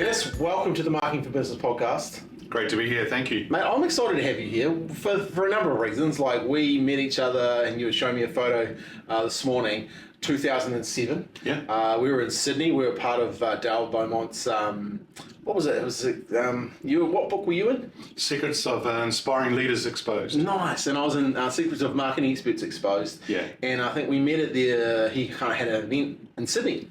Dennis, welcome to the Marketing for Business podcast. Great to be here, thank you. Mate, I'm excited to have you here for a number of reasons. Like, we met each other and you were showing me a photo this morning, 2007. Yeah. We were in Sydney. We were part of Dale Beaumont's, what was it? It was, what book were you in? Secrets of Inspiring Leaders Exposed. Nice. And I was in Secrets of Marketing Experts Exposed. Yeah. And I think we met at the, he kind of had an event in Sydney.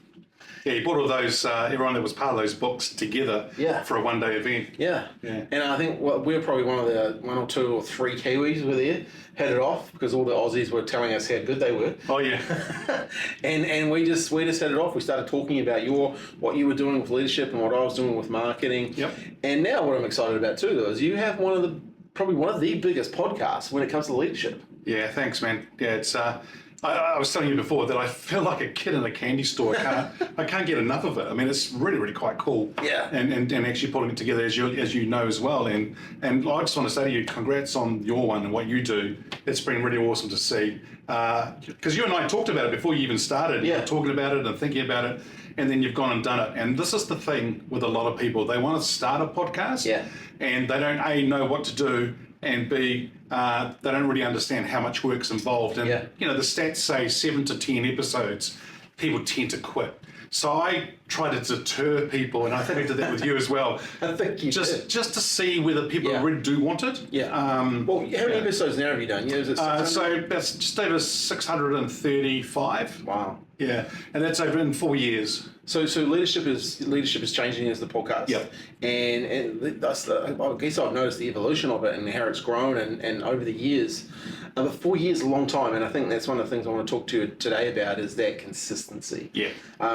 Yeah, he brought all those, everyone that was part of those books together for a one-day event. Yeah. And I think we were probably one of the one or two or three Kiwis were there, had it off because all the Aussies were telling us how good they were. Oh yeah. and we just had it off. We started talking about what you were doing with leadership and what I was doing with marketing. Yep. And now what I'm excited about too, though, is you have probably one of the biggest podcasts when it comes to leadership. Yeah, thanks, man. Yeah, it's. I was telling you before that I feel like a kid in a candy store. I can't get enough of it. I mean, it's really, really quite cool. Yeah. And actually putting it together as you know as well. And I just want to say to you, congrats on your one and what you do. It's been really awesome to see. Because you and I talked about it before you even started. Yeah. You were talking about it and thinking about it, and then you've gone and done it. And this is the thing with a lot of people. They want to start a podcast. Yeah. And they don't A, know what to do, and B, they don't really understand how much work's involved. And, you know, the stats say 7 to 10 episodes, people tend to quit. So I try to deter people, and I think I did that with you as well. I think you just to see whether people really do want it. Yeah. Well, how many episodes now have you done? Yeah, so that's just over 635. Wow. Yeah, and that's over in 4 years. So leadership is changing as the podcast. Yep. And that's I guess I've noticed the evolution of it and how it's grown and over the years. But 4 years is a long time, and I think that's one of the things I want to talk to you today about is that consistency. Yeah.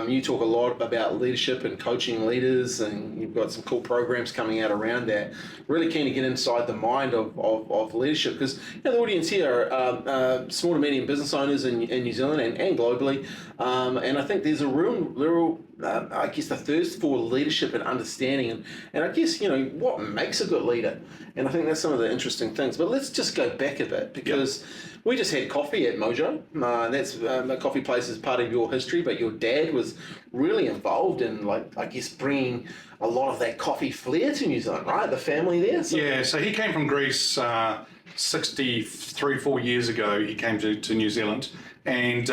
You talk a lot about leadership and coaching leaders, and you've got some cool programs coming out around that. Really keen to get inside the mind of leadership because the audience here are small to medium business owners in New Zealand and globally, and I think there's a real I guess the thirst for leadership and understanding and I guess what makes a good leader, and I think that's some of the interesting things. But let's just go back a bit because we just had coffee at Mojo. That's the coffee place is part of your history, but your dad was really involved in bringing a lot of that coffee flair to New Zealand, right? The family there. So he came from Greece 4 years ago. He came to New Zealand, and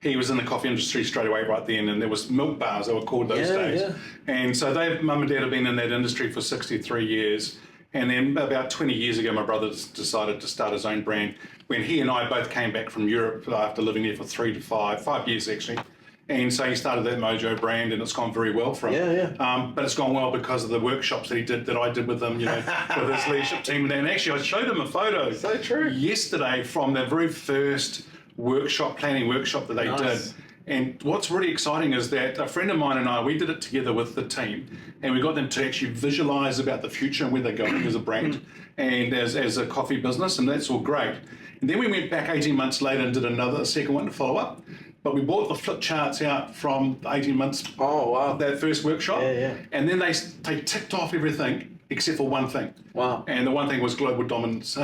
he was in the coffee industry straight away right then, and there was milk bars, they were called those days. Yeah. And so mum and dad have been in that industry for 63 years. And then about 20 years ago, my brother decided to start his own brand when he and I both came back from Europe after living there for 5 years actually. And so he started that Mojo brand, and it's gone very well for him. But it's gone well because of the workshops that I did with him, with his leadership team. And actually, I showed him a photo yesterday from the very first planning workshop that they did. And what's really exciting is that a friend of mine and I, we did it together with the team, and we got them to actually visualize about the future and where they're going as a brand and as a coffee business, and that's all great. And then we went back 18 months later and did a second one to follow up. But we bought the flip charts out from 18 months that first workshop. And then they ticked off everything except for one thing. Wow. And the one thing was global domination,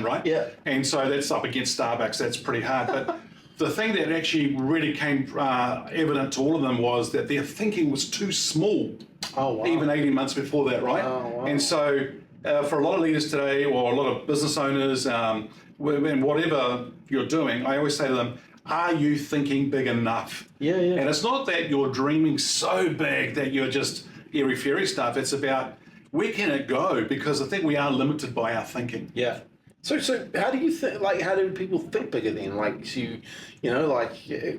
right? Yeah. And so that's up against Starbucks. That's pretty hard. But the thing that actually really came evident to all of them was that their thinking was too small. Oh, wow. Even 18 months before that, right? Oh, wow. And so for a lot of leaders today, or a lot of business owners, and whatever you're doing, I always say to them, are you thinking big enough? Yeah. And it's not that you're dreaming so big that you're just airy-fairy stuff. It's about where can it go? Because I think we are limited by our thinking. Yeah. So how do you think? How do people think bigger then?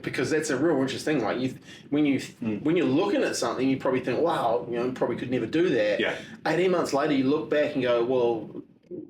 Because that's a real interesting thing. When you're looking at something, you probably think, wow, probably could never do that. Yeah. 18 months later, you look back and go, well,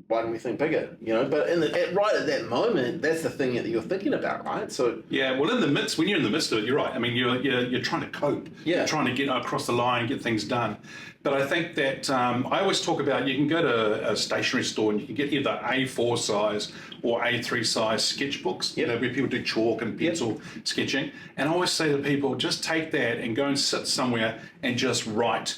why don't we think bigger? But right at that moment, that's the thing that you're thinking about, right? So yeah, well, when you're in the midst of it, you're right. I mean, you're trying to cope. Yeah. You're trying to get across the line, get things done. But I think that I always talk about, you can go to a stationery store and you can get either A4 size or A3 size sketchbooks, where people do chalk and pencil sketching. And I always say to people, just take that and go and sit somewhere and just write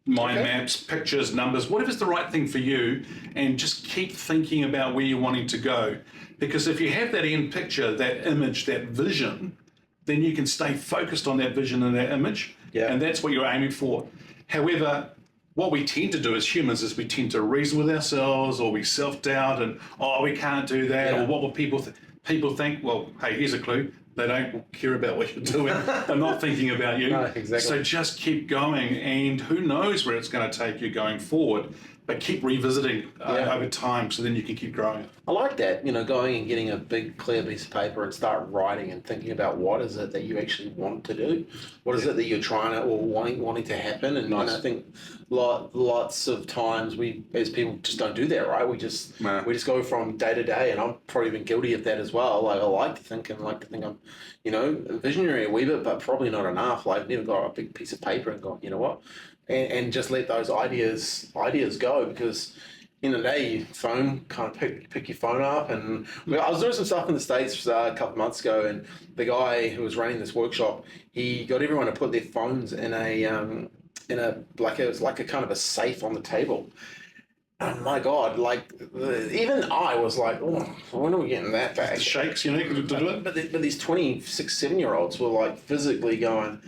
mind maps, pictures, numbers, whatever's the right thing for you, and just keep thinking about where you're wanting to go. Because if you have that end picture, that image, that vision, then you can stay focused on that vision and that image, Yeah. And that's what you're aiming for. However, what we tend to do as humans is we tend to reason with ourselves, or we self-doubt and, oh, we can't do that, or what will people people think? Well, hey, here's a clue. They don't care about what you're doing. They're not thinking about you. No, exactly. So just keep going, and who knows where it's going to take you going forward. But keep revisiting over time, so then you can keep growing. I like that, going and getting a big clear piece of paper and start writing and thinking about what is it that you actually want to do, what is it that you're trying to or wanting to happen, and, Nice. and I think lots of times we as people just don't do that, right? We just go from day to day, and I'm probably been guilty of that as well. Like I like to think I'm, visionary a wee bit, but probably not enough. Like never got a big piece of paper and gone, you know what? And just let those ideas go, because in the day your phone kind of pick your phone up. And I was doing some stuff in the States a couple of months ago, and the guy who was running this workshop, he got everyone to put their phones in a like it was like a kind of a safe on the table. Oh my God! Like even I was like, oh, when are we getting that back? It shakes, to do it. But these 26, 7-year-olds were like physically going.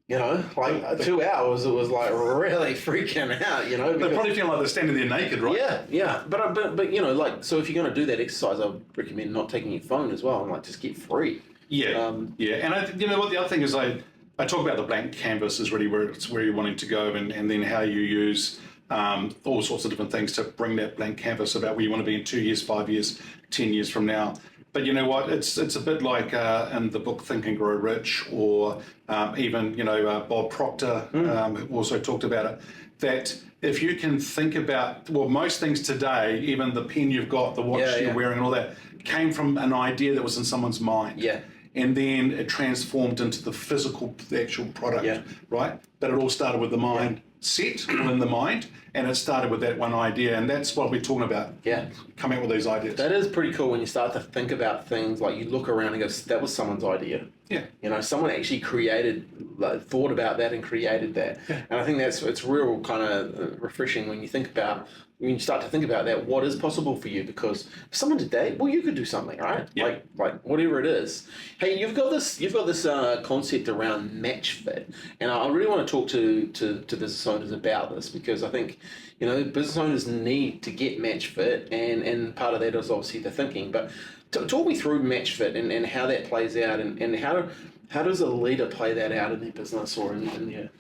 Like 2 hours, it was like really freaking out, They probably feel like they're standing there naked, right? Yeah. But so if you're going to do that exercise, I would recommend not taking your phone as well, and like just get free. Yeah. And what the other thing is, I talk about the blank canvas is really where you're wanting to go, and then how you use all sorts of different things to bring that blank canvas about where you want to be in 2 years, 5 years, 10 years from now. But you know what? It's a bit like in the book Think and Grow Rich, or even Bob Proctor also talked about it. That if you can think about most things today, even the pen you've got, the watch you're wearing, and all that came from an idea that was in someone's mind. Yeah. And then it transformed into the actual product, right? But it all started with the mind set in the mind, and it started with that one idea, and that's what we're talking about. Yeah. Coming up with these ideas. That is pretty cool when you start to think about things, like you look around and go, that was someone's idea. Yeah. Someone actually thought about that and created that. Yeah. And I think it's real kind of refreshing when you start to think about that, what is possible for you, because if someone did that, well, you could do something, right? Yeah. Like whatever it is. Hey, you've got this concept around match fit, and I really want to talk to business owners about this, because I think business owners need to get match fit, and part of that is obviously the thinking. But talk me through match fit and how that plays out, and how does a leader play that out in their business or in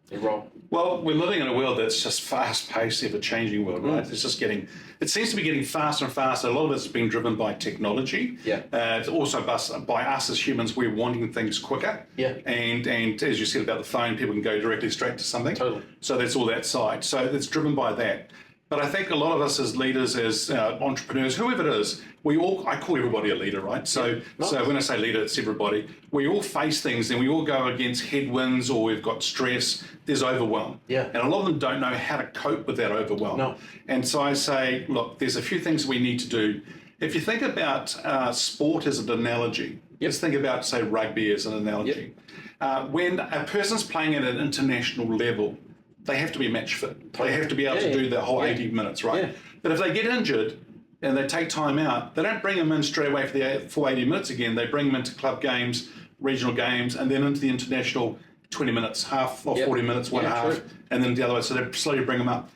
their role? Well, we're living in a world that's just fast-paced, ever-changing world, right? It seems to be getting faster and faster. A lot of it's been driven by technology. Yeah. It's also by us as humans. We're wanting things quicker. Yeah. And as you said about the phone, people can go directly straight to something. Totally. So that's all that side. So it's driven by that. But I think a lot of us as leaders, as entrepreneurs, whoever it is, I call everybody a leader, right? So when I say leader, it's everybody. We all face things, and we all go against headwinds, or we've got stress. There's overwhelm. Yeah. And a lot of them don't know how to cope with that overwhelm. No. And so I say, look, there's a few things we need to do. If you think about sport as an analogy, let's think about, say, rugby as an analogy. When a person's playing at an international level, they have to be match fit. They have to be able to do the whole 80 minutes, right? Yeah. But if they get injured and they take time out, they don't bring them in straight away for the full 80 minutes again. They bring them into club games, regional games, and then into the international 20 minutes, half or 40 minutes, one half, true. And then the other way. So they slowly bring them up.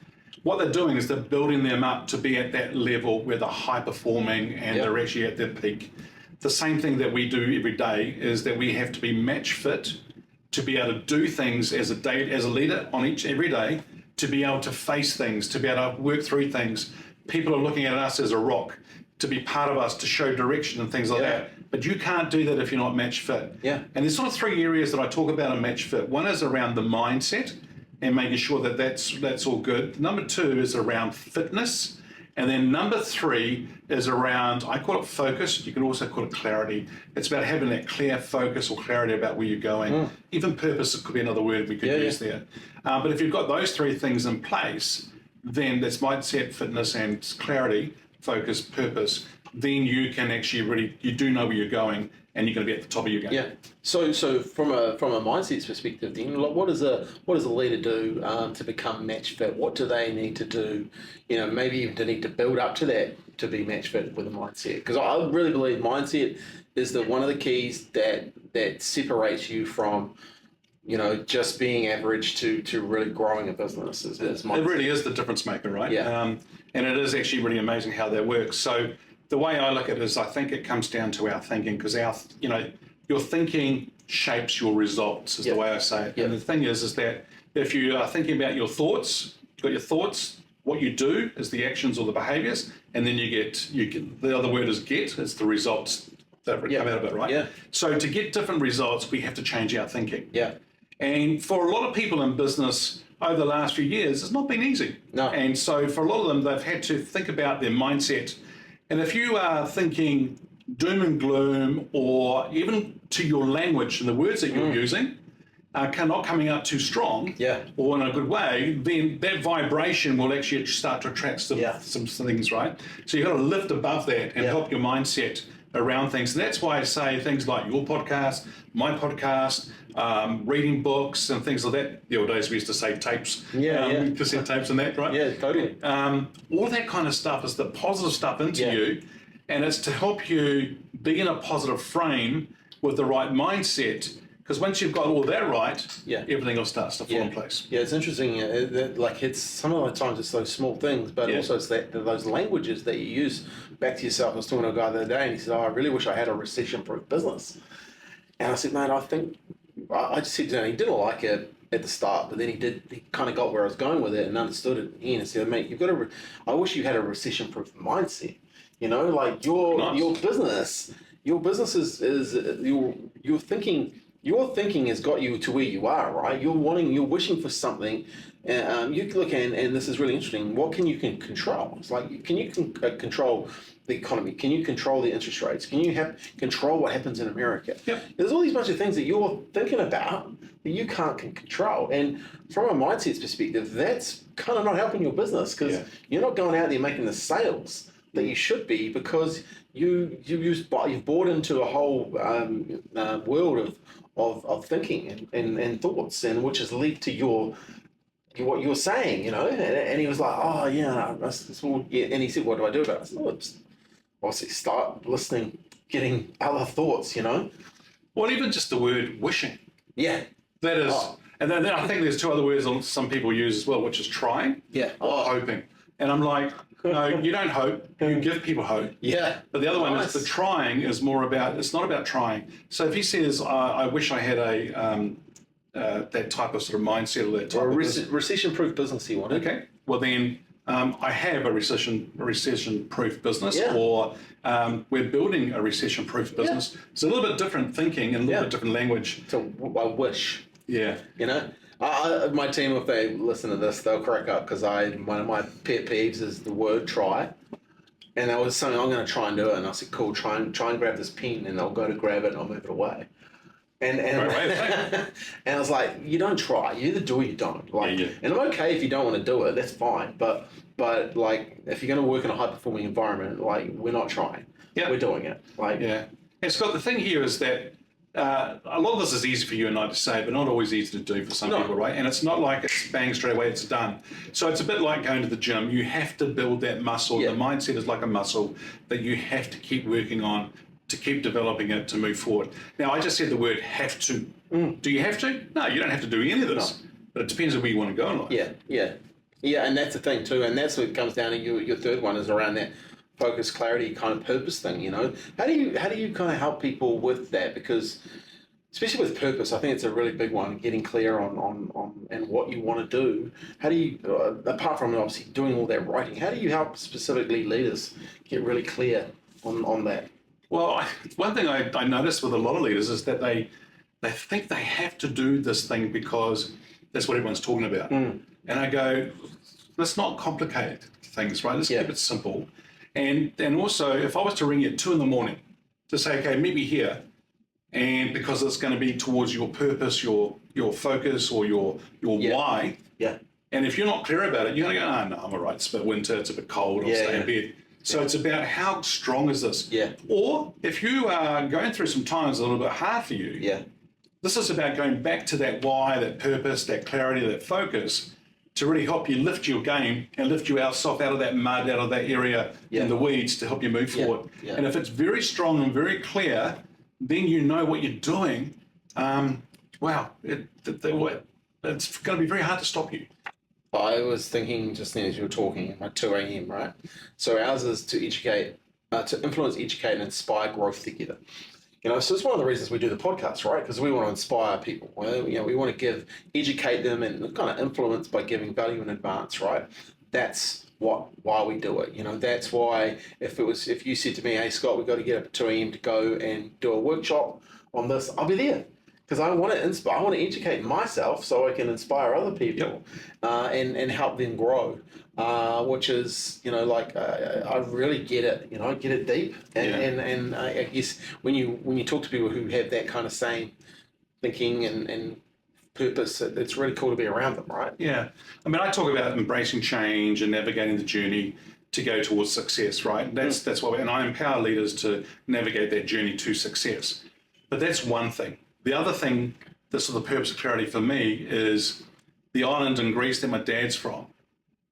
What they're doing is they're building them up to be at that level where they're high performing and they're actually at their peak. The same thing that we do every day is that we have to be match fit to be able to do things as a leader on every day, to be able to face things, to be able to work through things. People are looking at us as a rock, to be part of us, to show direction and things like that. But you can't do that if you're not match fit. Yeah. And there's sort of three areas that I talk about in match fit. One is around the mindset and making sure that that's all good. Number two is around fitness. And then number three is around, I call it focus. You can also call it clarity. It's about having that clear focus or clarity about where you're going. Even purpose could be another word we could use there. But if you've got those three things in place, then that's mindset, fitness, and clarity, focus, purpose. Then you can actually you do know where you're going, and you're going to be at the top of your game. Yeah. So from a mindset perspective, then what does a leader do to become match fit? What do they need to do? Maybe even to need to build up to that to be match fit with a mindset. Because I really believe mindset is one of the keys that separates you from just being average to really growing a business is my. It really is the difference maker, right? Yeah. And it is actually really amazing how that works. So the way I look at it is I think it comes down to our thinking, because your thinking shapes your results is the way I say it. And the thing is that if you are thinking about your thoughts, you've got your thoughts, what you do is the actions or the behaviors, and then you get the other word is get, it's the results that come out of it, right? Yeah. So to get different results, we have to change our thinking. Yeah. And for a lot of people in business over the last few years, it's not been easy. No. And so for a lot of them, they've had to think about their mindset. And if you are thinking doom and gloom, or even to your language and the words that you're using are not coming out too strong or in a good way, then that vibration will actually start to attract some things, right? So you've got to lift above that and help your mindset around things. And that's why I say things like your podcast, my podcast, reading books and things like that. The old days we used to say tapes, cassette tapes and that, right? Yeah, totally. All that kind of stuff is the positive stuff into you, and it's to help you be in a positive frame with the right mindset. Because once you've got all that right, everything else starts to fall in place. Yeah, it's interesting. It's some of the times it's those small things, but also it's those languages that you use back to yourself. I was talking to a guy the other day, and he said, I really wish I had a recession-proof business. And I said, mate, I just said to him, he didn't like it at the start, but then he kind of got where I was going with it and understood it. And he said, mate, I wish you had a recession-proof mindset. Like your business is your thinking. Your thinking has got you to where you are, right? You're wishing for something. You look and this is really interesting. What can you control? It's like, can you control the economy? Can you control the interest rates? Can you control what happens in America? Yep. There's all these bunch of things that you're thinking about that you can't control. And from a mindset perspective, that's kind of not helping your business, because you're not going out there making the sales that you should be, because you've bought into a whole world of thinking and thoughts, and which has led to what you're saying, and he was like, oh yeah, and he said, what do I do about it? I said, obviously start listening, getting other thoughts, Well, even just the word wishing. Yeah. That is, and then I think there's two other words that some people use as well, which is trying or hoping. And I'm like, no, you don't hope, you give people hope. Yeah. But the other one is the trying is more about, it's not about trying. So if he says, I wish I had that type of sort of mindset or that type of recession-proof business you want. Okay. Well then, I have a recession-proof business, or we're building a recession-proof business. It's a little bit different thinking and a little bit different language. So I wish. Yeah. My team, if they listen to this, they'll crack up, because one of my pet peeves is the word try. And that was something I'm going to try and do it. And I said, cool, try and grab this pen, and I'll go to grab it and I'll move it away. And and I was like, you don't try. You either do or you don't. And I'm okay if you don't want to do it. That's fine. But like, if you're going to work in a high performing environment, like, we're not trying. Yeah. We're doing it. And Scott, the thing here is that a lot of this is easy for you and I to say, but not always easy to do for some people, right? And it's not like it's bang straight away, it's done. So it's a bit like going to the gym. You have to build that muscle. The mindset is like a muscle that you have to keep working on, to keep developing it, to move forward. Now, I just said the word have to. Do you have to? No, you don't have to do any of this. No. But it depends on where you want to go in life. Yeah, and that's the thing too. And that's what it comes down to. Your third one is around that focus, clarity, kind of purpose thing. How do you kind of help people with that? Because especially with purpose, I think it's a really big one. Getting clear on and what you want to do. How do you, apart from obviously doing all that writing, how do you help specifically leaders get really clear on that? Well, one thing I noticed with a lot of leaders is that they think they have to do this thing because that's what everyone's talking about. And I go, let's not complicate things, right? Let's keep it simple. And also, if I was to ring you at 2 a.m. to say, okay, meet me here, and because it's going to be towards your purpose, your focus, or your why. Yeah. And if you're not clear about it, you're going to go, oh, no, I'm all right. It's a bit winter, it's a bit cold, I'll stay in bed. So it's about how strong is this? Yeah. Or if you are going through some times a little bit hard for you, this is about going back to that why, that purpose, that clarity, that focus, to really help you lift your game and lift yourself out of that mud, out of that area in the weeds, to help you move forward. Yeah. And if it's very strong and very clear, then you know what you're doing. wow, it's going to be very hard to stop you. I was thinking just then as you were talking, my 2 a.m., right? So ours is to educate, to influence, educate, and inspire growth together. So it's one of the reasons we do the podcast, right? Because we want to inspire people. We want to educate them and kind of influence by giving value in advance, right? That's why we do it. That's why if you said to me, hey Scott, we've got to get up at 2 a.m. to go and do a workshop on this, I'll be there. Because I want to inspire, I want to educate myself so I can inspire other people and help them grow. Which is, I really get it. Get it deep. And I guess when you talk to people who have that kind of same thinking and purpose, it's really cool to be around them, right? Yeah. I mean, I talk about embracing change and navigating the journey to go towards success, right? That's what, and I empower leaders to navigate that journey to success. But that's one thing. The other thing, this is the purpose of clarity for me, is the island in Greece that my dad's from.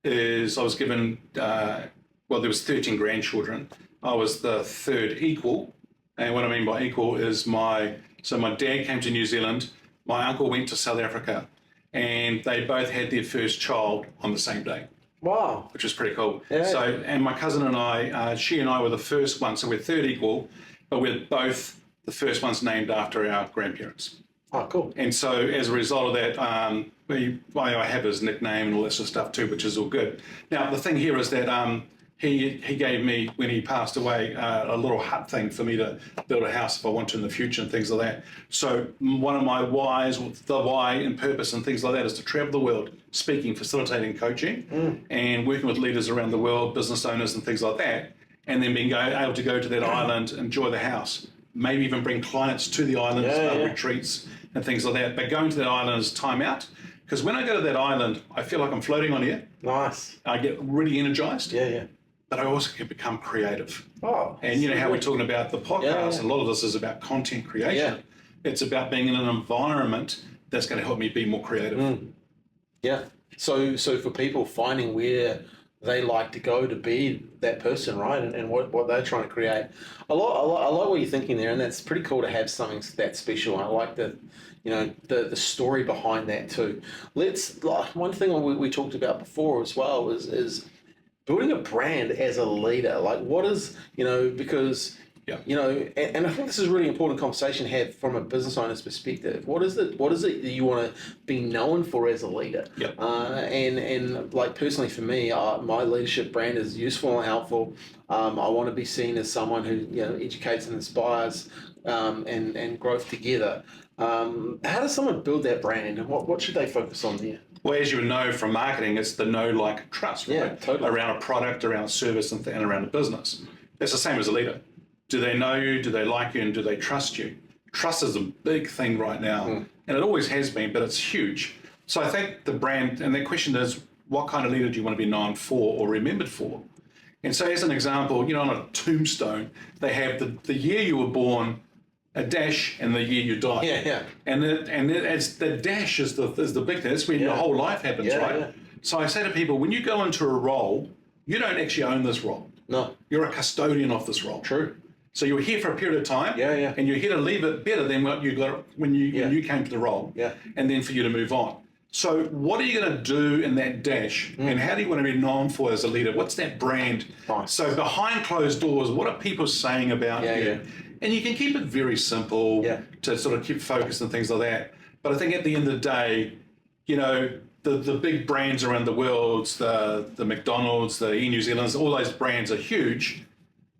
I was given, there was 13 grandchildren. I was the third equal. And what I mean by equal is my dad came to New Zealand, my uncle went to South Africa, and they both had their first child on the same day. Wow. Which was pretty cool. Yeah. So, and my cousin and I, she and I were the first ones, so we're third equal, but we're both the first ones named after our grandparents. Oh, cool. And so as a result of that, I have his nickname and all that sort of stuff too, which is all good. Now, the thing here is that he gave me, when he passed away, a little hut thing for me to build a house if I want to in the future and things like that. So one of my whys, the why and purpose and things like that is to travel the world, speaking, facilitating, coaching, and working with leaders around the world, business owners and things like that, and then being able to go to that island, enjoy the house, maybe even bring clients to the island, retreats and things like that. But going to that island is time out. Because when I go to that island, I feel like I'm floating on air. Nice. I get really energized. Yeah. But I also can become creative. Oh. And how we're talking about the podcast, a lot of this is about content creation. Yeah. It's about being in an environment that's going to help me be more creative. Yeah. So for people finding where they like to go to be that person, right? And what they're trying to create. I like what you're thinking there, and that's pretty cool to have something that special. I like the story behind that too. One thing we talked about before as well is building a brand as a leader. Like what is, because and I think this is a really important conversation to have from a business owner's perspective. What is it that you want to be known for as a leader? Yep. And like personally for me, my leadership brand is useful and helpful. I want to be seen as someone who educates and inspires and growth together. How does someone build that brand, and what should they focus on there? Well, as you know from marketing, it's the know, like, trust, right? Yeah, totally. Around a product, around a service, and around a business. It's the same as a leader. Do they know you? Do they like you? And do they trust you? Trust is a big thing right now, and it always has been, but it's huge. So I think the brand, and the question is, what kind of leader do you want to be known for or remembered for? And so as an example, on a tombstone, they have the year you were born, a dash, and the year you died. Yeah. And it's the dash is the big thing. That's when your whole life happens, right? Yeah. So I say to people, when you go into a role, you don't actually own this role. No. You're a custodian of this role. True. So you're here for a period of time, and you're here to leave it better than what you got when you came to the role, and then for you to move on. So what are you going to do in that dash, and how do you want to be known for as a leader? What's that brand? Nice. So behind closed doors, what are people saying about you? Yeah. And you can keep it very simple to sort of keep focus and things like that. But I think at the end of the day, the big brands around the world, the McDonald's, the New Zealand's, all those brands are huge,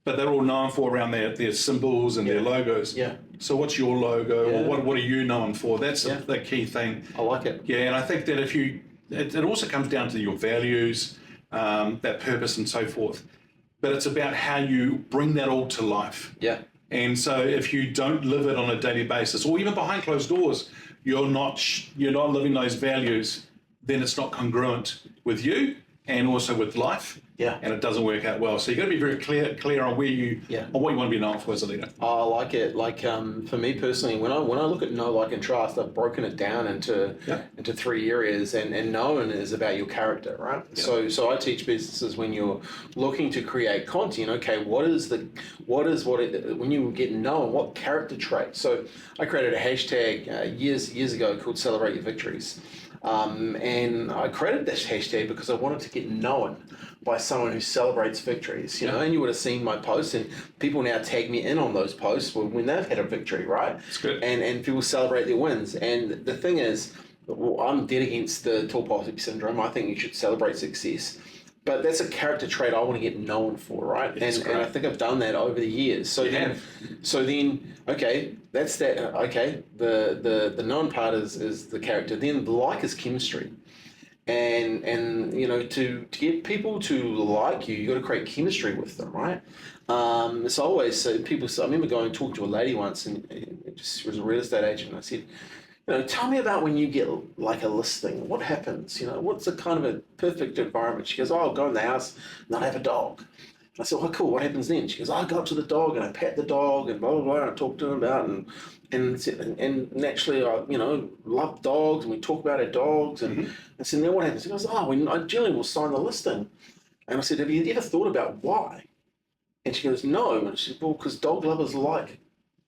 but they're all known for around their symbols and their logos. Yeah. So what's your logo? Yeah. Or what are you known for? That's the key thing. I like it. Yeah, and I think that it also comes down to your values, that purpose and so forth. But it's about how you bring that all to life. Yeah. And so if you don't live it on a daily basis, or even behind closed doors, you're not living those values, then it's not congruent with you and also with life. Yeah. and it doesn't work out well. So you've got to be very clear on where on what you want to be known for as a leader. I like it. Like for me personally, when I look at know, like, and trust, I've broken it down into 3 areas, and known is about your character, right? Yeah. So I teach businesses when you're looking to create content. Okay, when you get known, what character trait? So I created a hashtag years ago called Celebrate Your Victories. And I created this hashtag because I wanted to get known by someone who celebrates victories, you know, and you would have seen my posts, and people now tag me in on those posts when they've had a victory, right? It's good. And people celebrate their wins. And the thing is, I'm dead against the tall poppy syndrome. I think you should celebrate success. But that's a character trait I want to get known for, right? And I think I've done that over the years. So then, okay, that's that. Okay, the known part is the character. Then the like is chemistry, and you know, to get people to like you, you got to create chemistry with them, right? So I always say I remember going and talking to a lady once, and she was a real estate agent, and I said, you know, tell me about when you get like a listing. What happens? You know, what's a kind of a perfect environment? She goes, oh, I'll go in the house and I'll have a dog. I said, oh, cool. What happens then? She goes, I go up to the dog and I pat the dog and blah, blah, blah. And I talk to him about and naturally, I, you know, love dogs, and we talk about our dogs. And I said, then what happens? She goes, oh, I generally will sign the listing. And I said, have you ever thought about why? And she goes, no. And she said, well, because dog lovers like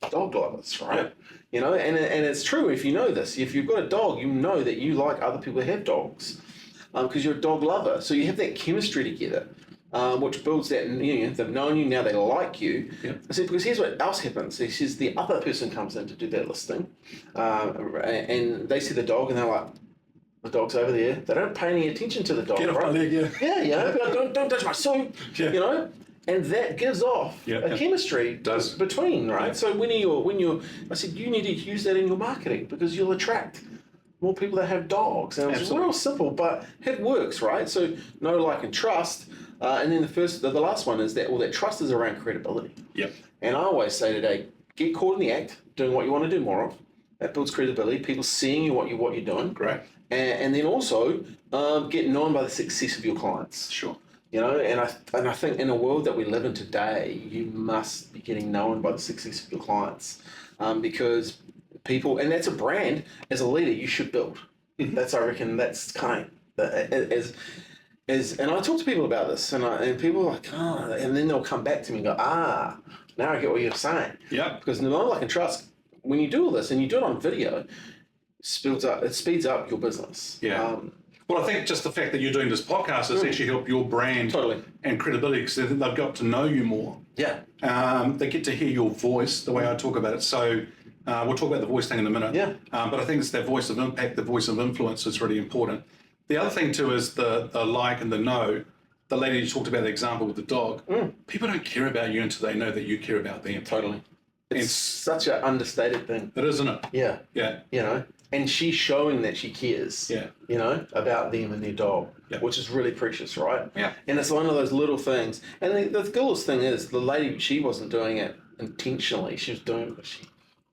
dog lovers, right? Yeah. You know, and it's true. If you know this, if you've got a dog, you know that you like other people who have dogs, because you're a dog lover. So you have that chemistry together, which builds that. You know, they've known you, now they like you. Yeah. I said, because here's what else happens. He says the other person comes in to do that listing, and they see the dog and they're like, the dog's over there. They don't pay any attention to the dog. Get off my leg, yeah. Yeah, you know, don't touch my soup. Yeah. You know. And that gives off a chemistry between, right? Yeah. So when you're, I said, you need to use that in your marketing, because you'll attract more people that have dogs. And it's real simple, but it works, right? So know, like, and trust. And then the last one is that, well, that trust is around credibility. Yep. And I always say today, get caught in the act, doing what you want to do more of. That builds credibility. People seeing you, what you're doing. Great. And then also get known by the success of your clients. Sure. You know, and I think in a world that we live in today, you must be getting known by the success of your clients, because people, and that's a brand as a leader you should build. Mm-hmm. I reckon that's kind of and I talk to people about this, and people are like, and then they'll come back to me and go, now I get what you're saying. Yeah. Because no one, like, and trust, when you do all this and you do it on video, it speeds up your business. Yeah. Well, I think just the fact that you're doing this podcast has actually helped your brand and credibility, because they've got to know you more. Yeah. They get to hear your voice, the way I talk about it. So we'll talk about the voice thing in a minute. Yeah. But I think it's that voice of impact, the voice of influence is really important. The other thing too is the like and the know. The lady you talked about, the example with the dog. People don't care about you until they know that you care about them. Totally. It's such an understated thing. It is, isn't it? Yeah. Yeah. You know? And she's showing that she cares, you know, about them and their dog, which is really precious, right? Yeah. And it's one of those little things. And the coolest thing is, the lady, she wasn't doing it intentionally. She was doing it because she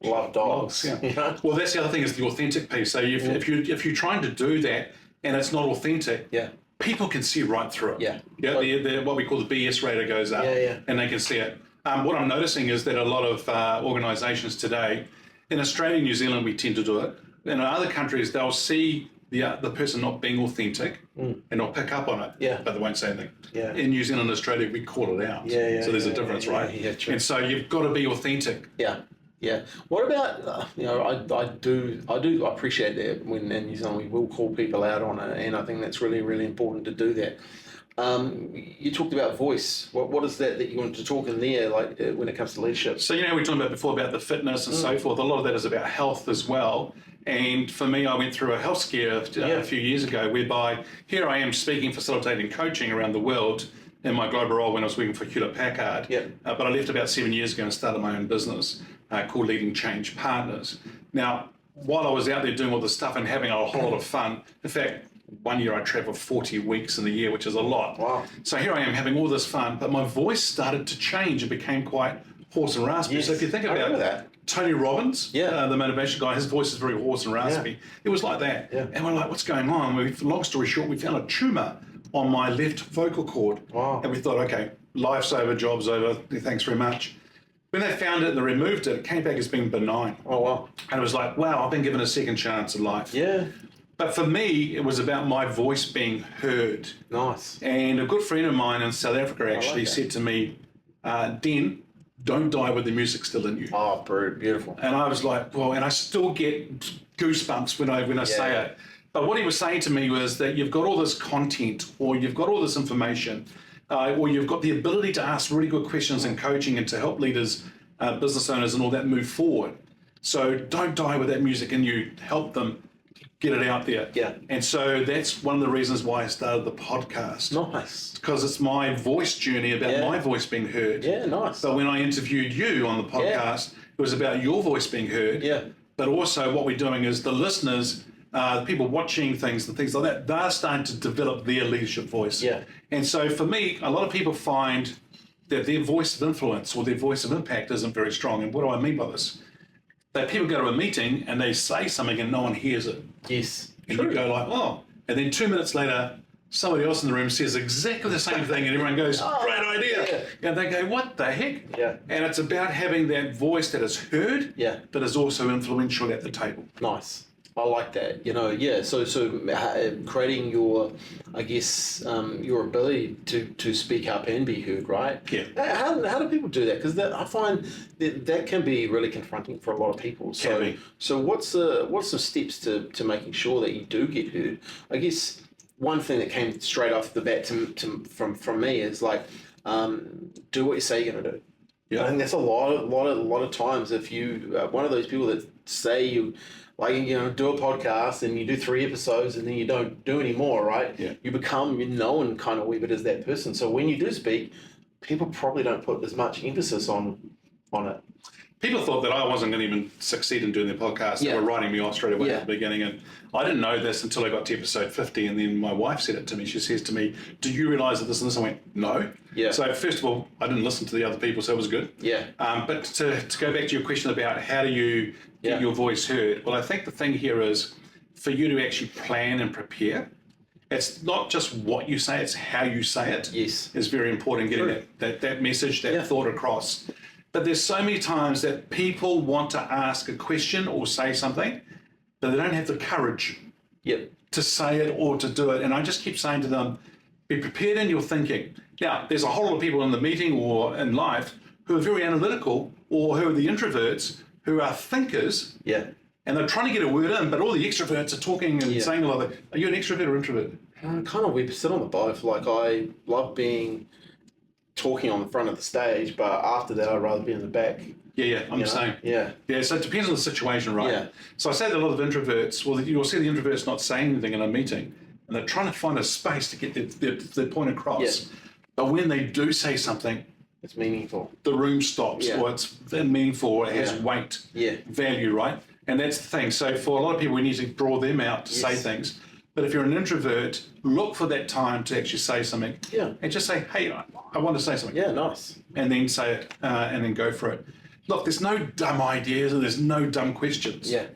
loved dogs. Yeah. You know? Well, that's the other thing, is the authentic piece. So if you're trying to do that and it's not authentic, people can see right through it. Yeah. Yeah. What we call the BS rater goes up, and they can see it. What I'm noticing is that a lot of organisations today, in Australia and New Zealand, we tend to do it. In other countries, they'll see the person not being authentic and they'll pick up on it, but they won't say anything. Yeah. In New Zealand and Australia, we call it out. So there's a difference, right? Yeah, true. And so you've got to be authentic. Yeah. Yeah. What about, you know, I do appreciate that when in New Zealand we will call people out on it, and I think that's really, really important to do that. You talked about voice. What is that you wanted to talk in there, like when it comes to leadership? So, you know, we talked about before about the fitness and so forth. A lot of that is about health as well. And for me, I went through a health scare a few years ago, whereby here I am speaking, facilitating coaching around the world in my global role when I was working for Hewlett-Packard. But I left about 7 years ago and started my own business called Leading Change Partners. Now, while I was out there doing all this stuff and having a whole lot of fun, in fact, 1 year I traveled 40 weeks in the year, which is a lot. Wow. So here I am having all this fun, but my voice started to change. It became quite hoarse and raspy. Yes. So if you think about that. Tony Robbins, the motivation guy, his voice is very hoarse and raspy. It was like that. Yeah. And we're like, what's going on? Long story short, we found a tumour on my left vocal cord. Wow. And we thought, okay, life's over, job's over, thanks very much. When they found it and they removed it, it came back as being benign. Oh, wow. And it was like, wow, I've been given a second chance in life. Yeah. But for me, it was about my voice being heard. Nice. And a good friend of mine in South Africa actually said to me, Den, don't die with the music still in you. Oh, beautiful. And I was like, well, and I still get goosebumps when I say it. But what he was saying to me was that you've got all this content, or you've got all this information, or you've got the ability to ask really good questions in coaching and to help leaders, business owners and all that move forward. So don't die with that music in you. Help them get it out there. Yeah. And so that's one of the reasons why I started the podcast. Nice. Because it's my voice journey about my voice being heard. Yeah, nice. So when I interviewed you on the podcast, it was about your voice being heard. Yeah. But also what we're doing is the listeners, the people watching things and things like that, they're starting to develop their leadership voice. Yeah. And so for me, a lot of people find that their voice of influence or their voice of impact isn't very strong. And what do I mean by this? That people go to a meeting and they say something and no one hears it. Yes. And True. you go like, oh. And then 2 minutes later, somebody else in the room says exactly the same thing and everyone goes, great idea. Yeah. And they go, what the heck? Yeah. And it's about having that voice that is heard, but is also influential at the table. Nice. I like that. So creating your, I guess, your ability to speak up and be heard, right? Yeah. How do people do that? Because I find that can be really confronting for a lot of people. So what's some steps to making sure that you do get heard? I guess one thing that came straight off the bat from me is like, do what you say you're gonna do. Yeah. I think that's a lot of times if you one of those people that say you. Like, do a podcast and you do 3 episodes and then you don't do any more, right? Yeah. You become known kind of a wee bit as that person. So when you do speak, people probably don't put as much emphasis on it. People thought that I wasn't going to even succeed in doing the podcast. They were writing me off straight away at the beginning. And I didn't know this until I got to episode 50. And then my wife said it to me. She says to me, do you realise that this and this? I went, no. Yeah. So first of all, I didn't listen to the other people, so it was good. Yeah. But to go back to your question about how do you get your voice heard? Well, I think the thing here is for you to actually plan and prepare. It's not just what you say, it's how you say it. Yes. Is very important, getting that message, that thought across. But there's so many times that people want to ask a question or say something, but they don't have the courage to say it or to do it. And I just keep saying to them, be prepared in your thinking. Now, there's a whole lot of people in the meeting or in life who are very analytical, or who are the introverts, who are thinkers. Yeah. And they're trying to get a word in, but all the extroverts are talking and saying a lot of, are you an extrovert or introvert? Kind of, we sit on the both. Like, I love talking on the front of the stage, but after that, I'd rather be in the back. Yeah, I'm the same. Yeah. Yeah, so it depends on the situation, right? Yeah. So I say that a lot of introverts, well, you'll see the introverts not saying anything in a meeting, and they're trying to find a space to get their point across. Yeah. But when they do say something, it's meaningful. The room stops, or it's meaningful, or it has weight, value, right? And that's the thing. So for a lot of people, we need to draw them out to say things. But if you're an introvert, look for that time to actually say something. Yeah. And just say, hey, I want to say something. Yeah, nice. And then say it, and then go for it. Look, there's no dumb ideas and there's no dumb questions. Yeah.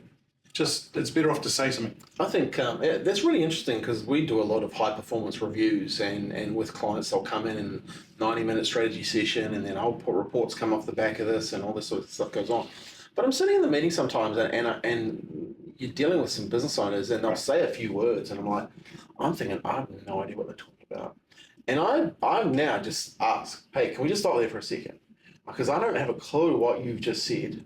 Just, it's better off to say something. I think that's really interesting because we do a lot of high performance reviews and with clients, they'll come in and 90-minute strategy session and then I'll put reports come off the back of this and all this sort of stuff goes on. But I'm sitting in the meeting sometimes and you're dealing with some business owners and they'll say a few words and I'm thinking, I have no idea what they're talking about. And I'm now just ask, hey, can we just stop there for a second? Because I don't have a clue what you've just said,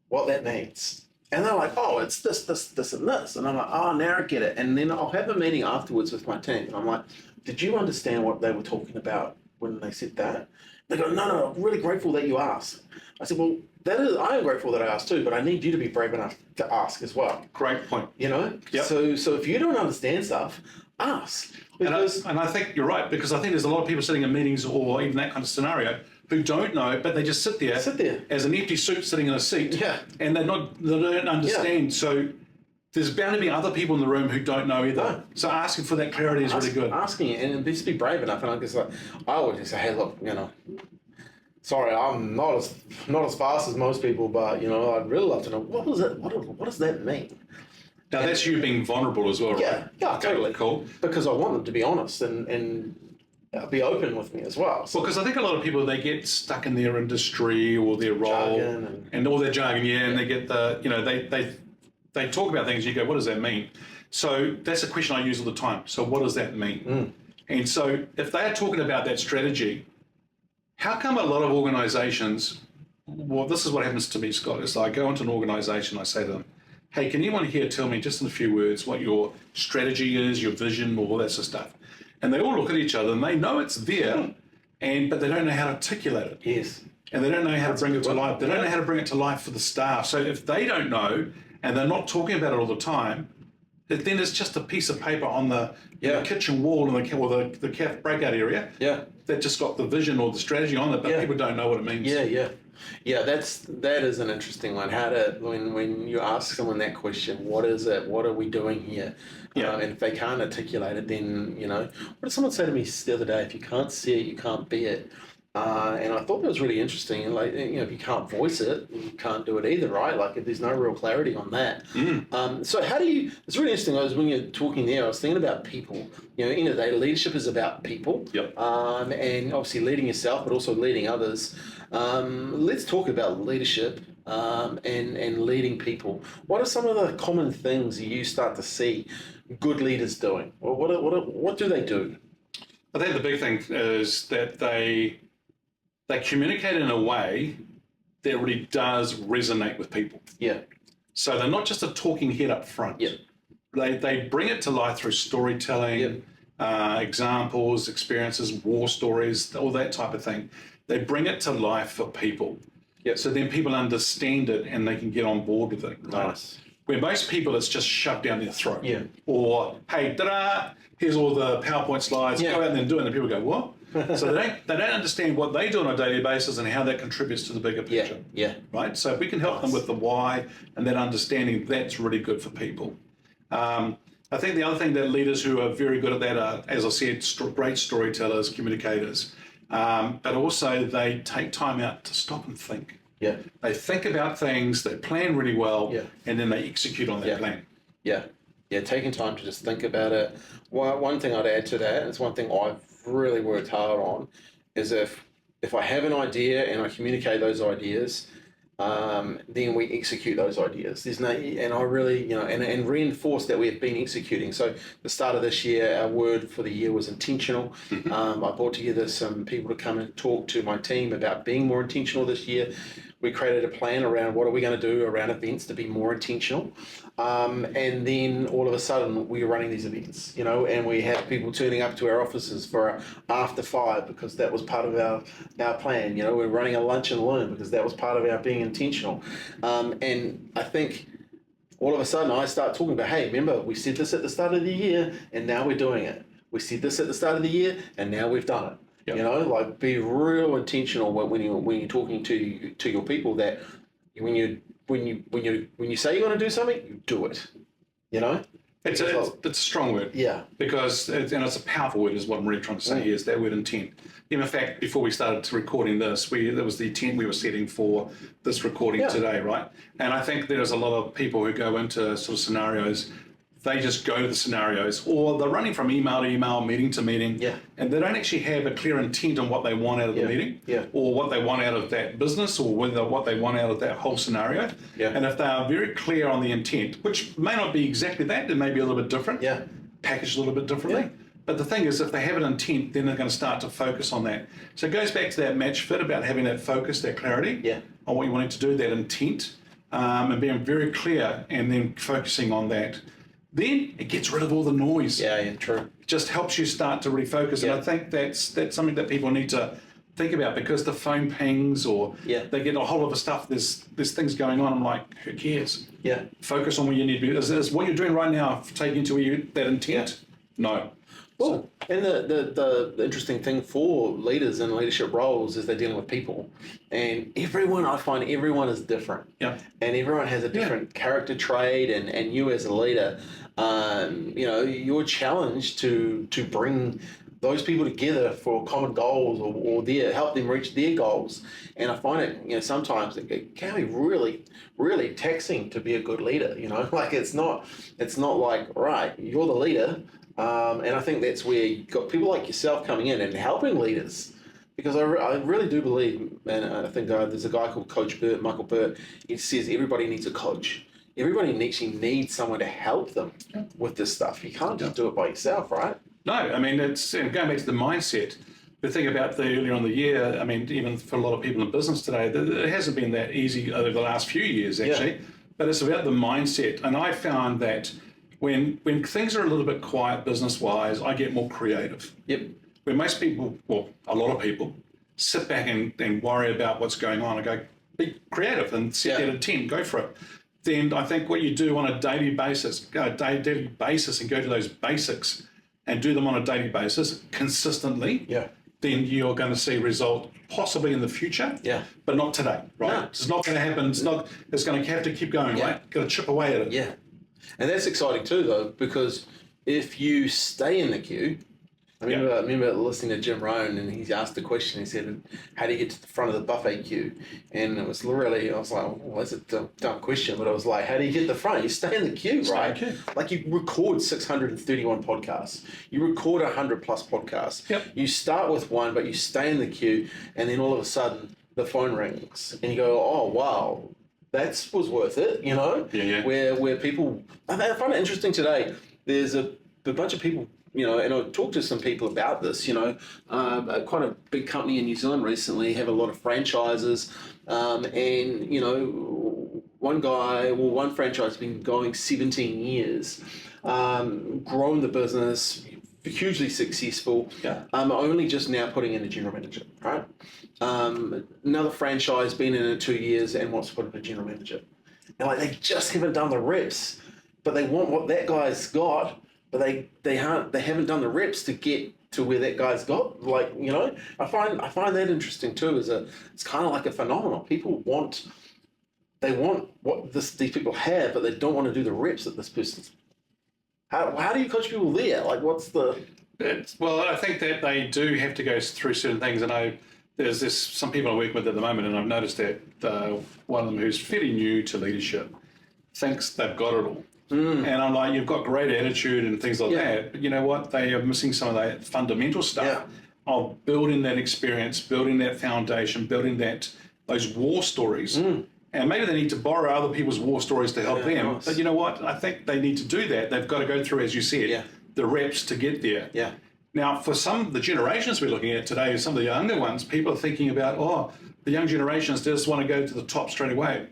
what that means. And they're like, oh, it's this, and this. And I'm like, oh, now I get it. And then I'll have a meeting afterwards with my team. And I'm like, did you understand what they were talking about when they said that? They go, no, I'm really grateful that you asked. I said, well, I am grateful that I asked too, but I need you to be brave enough to ask as well. Great point. You know? Yep. So if you don't understand stuff, ask. Because and I think you're right, because I think there's a lot of people sitting in meetings or even that kind of scenario who don't know, but they just sit there as an empty suit sitting in a seat, and they don't understand. So there's bound to be other people in the room who don't know either. No. So asking for that clarity is really good. Asking it and just be brave enough. And I always just say, hey, look, sorry, I'm not as fast as most people, but I'd really love to know what does that mean. Now that's you being vulnerable as well, right? Yeah, Okay, totally. cool. Because I want them to be honest and be open with me as well. So Well, because I think a lot of people, they get stuck in their industry or their role and all their jargon, and they get they talk about things, you go, what does that mean? So that's a question I use all the time. So what does that mean? And so if they're talking about that strategy, how come a lot of organizations, well, this is what happens to me, Scott, is I go into an organization, I say to them, hey, can anyone here tell me just in a few words what your strategy is, your vision, all that sort of stuff? And they all look at each other and they know it's there, but they don't know how to articulate it. yes. And they don't know how to bring it to life. They don't know how to bring it to life for the staff. So if they don't know and they're not talking about it all the time, then it's just a piece of paper on the kitchen wall or the breakout area that just got the vision or the strategy on it, but people don't know what it means. Yeah, that is an interesting one. How to when you ask someone that question, what is it? What are we doing here? And if they can't articulate it, then what did someone say to me the other day? If you can't see it, you can't be it. And I thought that was really interesting. And if you can't voice it, you can't do it either, right? Like if there's no real clarity on that. So how do you? It's really interesting. When you're talking there, I was thinking about people. End of the day, leadership is about people. And obviously leading yourself, but also leading others. Let's talk about leadership and leading people. What are some of the common things you start to see good leaders doing? Or what do they do? I think the big thing is that they communicate in a way that really does resonate with people. So they're not just a talking head up front. They bring it to life through storytelling, examples, experiences, war stories, all that type of thing. They bring it to life for people. So then people understand it and they can get on board with it. Right? Nice. Where most people, it's just shoved down their throat. Or, hey, ta-da, here's all the PowerPoint slides, go out there and do it. And people go, what? So they don't understand what they do on a daily basis and how that contributes to the bigger picture. Right? So if we can help them with the why and that understanding, that's really good for people. I think the other thing that leaders who are very good at that are, as I said, great storytellers, communicators, but also they take time out to stop and think. They think about things, they plan really well, and then they execute on that plan. Taking time to just think about it. One thing I'd add to that, and it's one thing I've really worked hard on, is if I have an idea and I communicate those ideas, then we execute those ideas. There's no, and I really, and reinforce that we have been executing. So the start of this year, our word for the year was intentional. I brought together some people to come and talk to my team about being more intentional this year. We created a plan around what are we going to do around events to be more intentional. And then all of a sudden we were running these events, and we had people turning up to our offices for after 5 because that was part of our plan. We're running a lunch and learn because that was part of our being intentional. And I think all of a sudden I start talking about, hey, remember we said this at the start of the year and now we're doing it. We said this at the start of the year and now we've done it. Be real intentional when you're talking to your people, that when you say you're going to do something, you do it. It's a strong word. Because it's a powerful word, is what I'm really trying to say here, is that word intent. In fact, before we started recording this, that was the intent we were setting for this recording today, right? And I think there's a lot of people who go into sort of scenarios. They just go to the scenarios, or they're running from email to email, meeting to meeting, and they don't actually have a clear intent on what they want out of the meeting, or what they want out of that business, or what they want out of that whole scenario. And if they are very clear on the intent, which may not be exactly that, it may be a little bit different, packaged a little bit differently. But the thing is, if they have an intent, then they're going to start to focus on that. So it goes back to that match fit about having that focus, that clarity on what you wanted to do, that intent, and being very clear, and then focusing on that. Then it gets rid of all the noise. True. It just helps you start to really focus. And I think that's something that people need to think about, because the phone pings or they get a whole lot of stuff. There's things going on. I'm like, who cares? Focus on where you need to be. Is what you're doing right now taking to that intent? No. Well, and the interesting thing for leaders in leadership roles is they're dealing with people, and I find everyone is different. And everyone has a different character trait, and you as a leader, you're challenged to bring those people together for common goals or help them reach their goals. And I find it, sometimes it can be really, really taxing to be a good leader. Like it's not like, right, you're the leader. And I think that's where you've got people like yourself coming in and helping leaders. Because I really do believe, and I think there's a guy called Coach Burt, Michael Burt, he says everybody needs a coach. Everybody needs someone to help them with this stuff. You can't just do it by yourself, right? No, I mean, it's going back to the mindset. The thing about earlier on the year, I mean, even for a lot of people in business today, it hasn't been that easy over the last few years, actually. But it's about the mindset. And I found that when things are a little bit quiet business-wise, I get more creative. Yep. Where most people, well, a lot of people, sit back and worry about what's going on. I go, be creative and set that intent, go for it. Then I think what you do on a daily basis and go to those basics and do them on a daily basis consistently, then you're going to see result possibly in the future, but not today, right? No. It's not going to happen. It's going to have to keep going, right? Got to chip away at it. Yeah. And that's exciting too, though, because if you stay in the queue, I remember listening to Jim Rohn, and he asked the question. He said, "How do you get to the front of the buffet queue?" And it was really, I was like, "Well, that's a dumb question," but I was like, "How do you get to the front? You stay in the queue, right? Like you record 631 podcasts, you record 100+ podcasts. Yep. You start with one, but you stay in the queue, and then all of a sudden the phone rings, and you go, "Oh wow, that was worth it," Where people, I find it interesting today. There's a bunch of people. And I talked to some people about this, quite a big company in New Zealand recently have a lot of franchises. One franchise has been going 17 years, grown the business, hugely successful, only just now putting in a general manager, right? Another franchise been in it 2 years and wants to put in a general manager. And they just haven't done the reps, but they want what that guy's got. But they haven't done the reps to get to where that guy's got. I find that interesting too. It's kind of like a phenomenon. People want what these people have, but they don't want to do the reps that this person's. How do you coach people there? What's the? Well, I think that they do have to go through certain things, and there's some people I work with at the moment, and I've noticed that one of them who's fairly new to leadership thinks they've got it all. And I'm like, you've got great attitude and things like that, but you know what? They are missing some of that fundamental stuff of building that experience, building that foundation, building those war stories. And maybe they need to borrow other people's war stories to help them. Nice. But you know what? I think they need to do that. They've got to go through, as you said, the reps to get there. Yeah. Now, for some of the generations we're looking at today, some of the younger ones, people are thinking about, the young generations just want to go to the top straight away.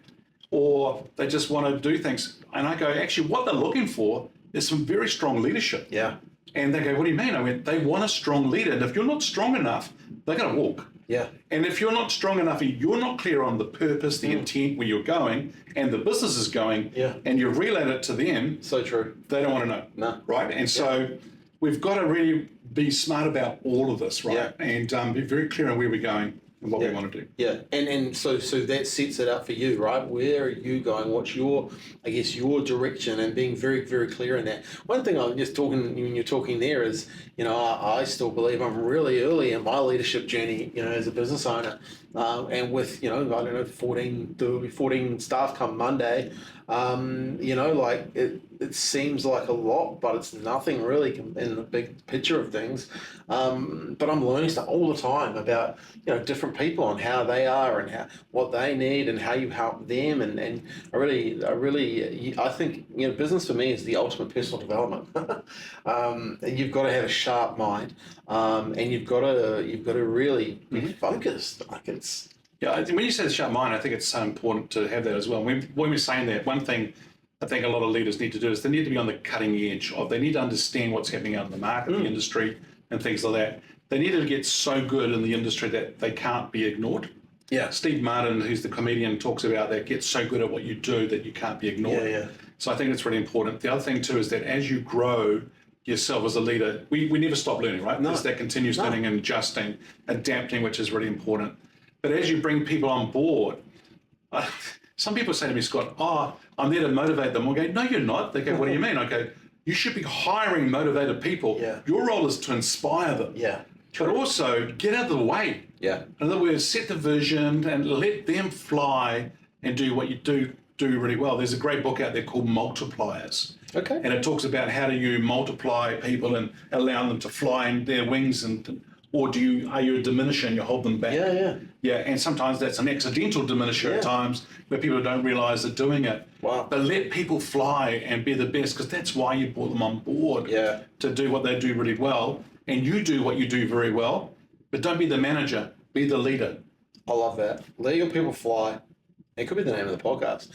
Or they just want to do things. And I go, actually, what they're looking for is some very strong leadership. Yeah. And they go, what do you mean? I went, they want a strong leader. And if you're not strong enough, they're going to walk. Yeah. And if you're not strong enough, you're not clear on the purpose, the intent, where you're going, and the business is going, and you've relayed it to them. So true. They don't want to know. No. Right? And so we've got to really be smart about all of this, right? Yeah. And be very clear on where we're going. And what we want to do. Yeah, and so that sets it up for you, right? Where are you going? What's your direction, and being very, very clear in that. One thing I'm just talking, when you're talking there is, I still believe I'm really early in my leadership journey, as a business owner. And with, 14 staff come Monday, it seems like a lot, but it's nothing really in the big picture of things. But I'm learning stuff all the time about, different people and how they are and what they need and how you help them. And I think, business for me is the ultimate personal development. And you've got to have a sharp mind, and you've got to really be focused. When you say the sharp mind, I think it's so important to have that as well. When we're saying that, one thing I think a lot of leaders need to do is they need to be on the cutting edge they need to understand what's happening out in the market, the industry, and things like that. They need to get so good in the industry that they can't be ignored. Yeah. Steve Martin, who's the comedian, talks about that, get so good at what you do that you can't be ignored. Yeah. So I think it's really important. The other thing too is that as you grow yourself as a leader, we never stop learning, right? There's that continuous learning and adjusting, adapting, which is really important. But as you bring people on board, some people say to me, Scott, I'm there to motivate them. I go, no, you're not. They go, what do you mean? I go, You should be hiring motivated people. Yeah. Your role is to inspire them. Yeah. But also get out of the way. Yeah. In other words, set the vision and let them fly and do what you do really well. There's a great book out there called Multipliers. Okay. And it talks about how do you multiply people and allow them to fly in their wings, or are you a diminisher and you hold them back? Yeah. Yeah, and sometimes that's an accidental diminisher at times where people don't realize they're doing it. Wow. But let people fly and be the best, because that's why you brought them on board to do what they do really well. And you do what you do very well, but don't be the manager, be the leader. I love that. Let your people fly. It could be the name of the podcast.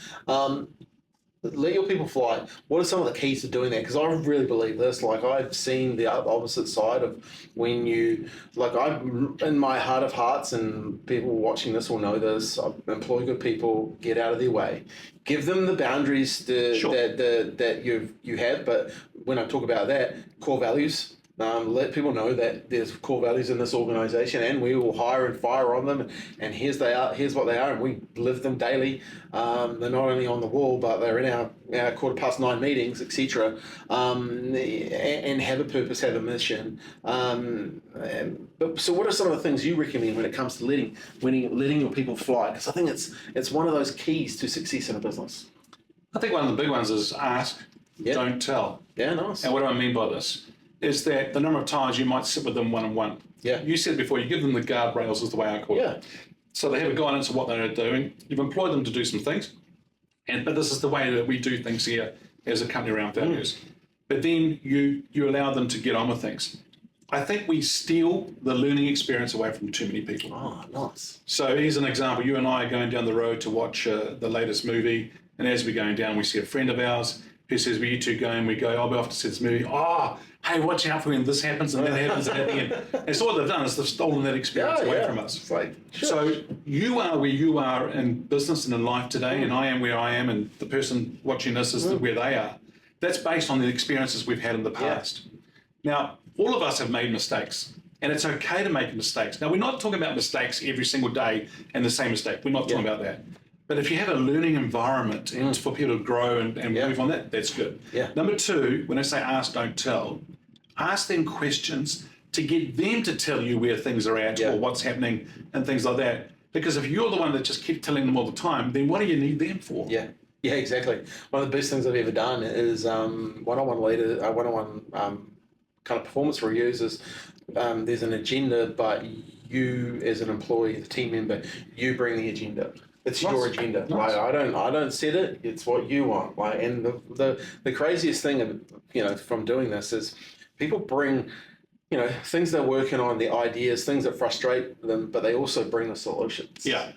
Let your people fly. What are some of the keys to doing that? Because I really believe this. Like, I've seen the opposite side of when you, like, I'm in my heart of hearts, and people watching this will know this. I employ good people, get out of their way, give them the boundaries that you have. But when I talk about that, core values. Let people know that there's core values in this organization, and we will hire and fire on them. And here's what they are, and we live them daily. They're not only on the wall, but they're in our 9:15 meetings, etc. And have a purpose, have a mission. So, what are some of the things you recommend when it comes to letting your people fly? Because I think it's one of those keys to success in a business. I think one of the big ones is ask, don't tell. Yeah, nice. And what do I mean by this? Is that the number of times you might sit with them one-on-one. Yeah. You said before, you give them the guardrails is the way I call it. So they have a guidance of what they're doing. You've employed them to do some things. But this is the way that we do things here as a company around values. But then you allow them to get on with things. I think we steal the learning experience away from too many people. Oh, nice. So here's an example. You and I are going down the road to watch the latest movie. And as we're going down, we see a friend of ours who says, well, you two go, and we go, I'll be off to see this movie. Hey, watch out for when this happens and that happens, and at the end. And so what they've done is they've stolen that experience away from us. It's like, So you are where you are in business and in life today, and I am where I am, and the person watching this is where they are. That's based on the experiences we've had in the past. Now, all of us have made mistakes, and it's okay to make mistakes. Now, we're not talking about mistakes every single day and the same mistake. We're not talking about that. But if you have a learning environment and for people to grow and move on, that's good. Yeah. Number two, when I say ask, don't tell, ask them questions to get them to tell you where things are at or what's happening and things like that. Because if you're the one that just keeps telling them all the time, then what do you need them for? Yeah, exactly. One of the best things I've ever done is one-on-one kind of performance reviews is there's an agenda, but you as an employee, the team member, you bring the agenda. It's your agenda. Nice. Like, I don't set it. It's what you want. Like, and the craziest thing, from doing this is people bring, things they're working on, the ideas, things that frustrate them, but they also bring the solutions. Yeah.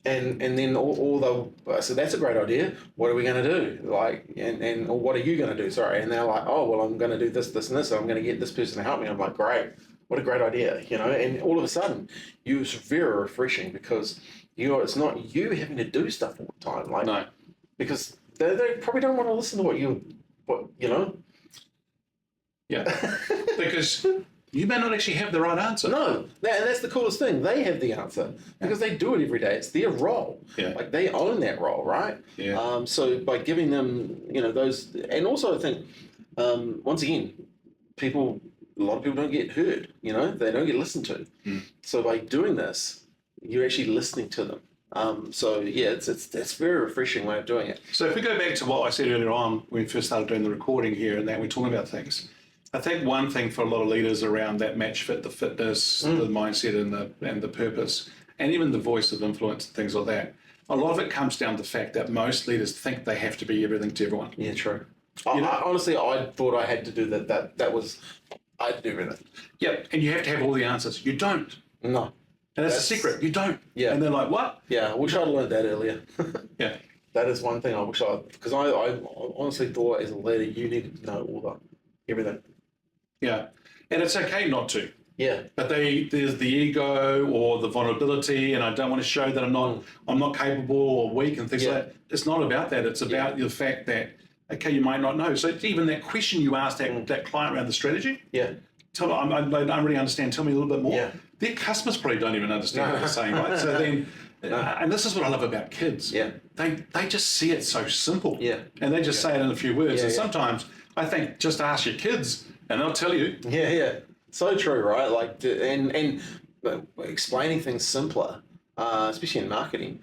And then so that's a great idea. What are we going to do? Like, or what are you going to do? Sorry. And they're like, oh, well, I'm going to do this, this, and this. So I'm going to get this person to help me. I'm like, great. What a great idea, And all of a sudden, it's very refreshing because it's not you having to do stuff all the time. Like, no. Because they probably don't want to listen to what. Yeah. Because you may not actually have the right answer. No, and that's the coolest thing. They have the answer because they do it every day. It's their role. Yeah. Like, they own that role, right? Yeah. So by giving them, those, and also I think, once again, a lot of people don't get heard. They don't get listened to. So by doing this, you're actually listening to them. It's very refreshing way of doing it. So if we go back to what I said earlier on when we first started doing the recording here, and that we're talking about things. I think one thing for a lot of leaders around that match fit, the fitness, the mindset, and the purpose, and even the voice of influence and things like that. A lot of it comes down to the fact that most leaders think they have to be everything to everyone. Yeah, true. Honestly, I thought I had to do that. I had to do everything. Yeah, and you have to have all the answers. You don't. No. And that's the secret. You don't. Yeah. And they're like, what? Yeah, I wish I'd learned that earlier. Yeah. That is one thing I wish because I honestly thought as a leader you needed to know everything. Yeah. And it's okay not to. Yeah. But there's the ego or the vulnerability, and I don't want to show that I'm not capable or weak and things like that. It's not about that. It's about the fact that, okay, you might not know. So even that question you asked that client around the strategy. Yeah. Tell me, I don't really understand. Tell me a little bit more. Yeah. Their customers probably don't even understand what they're saying, right? So then, and this is what I love about kids. Yeah. They just see it so simple. Yeah. And they just say it in a few words. And sometimes I think just ask your kids and they'll tell you. Yeah, yeah. So true, right? Like, and explaining things simpler, especially in marketing.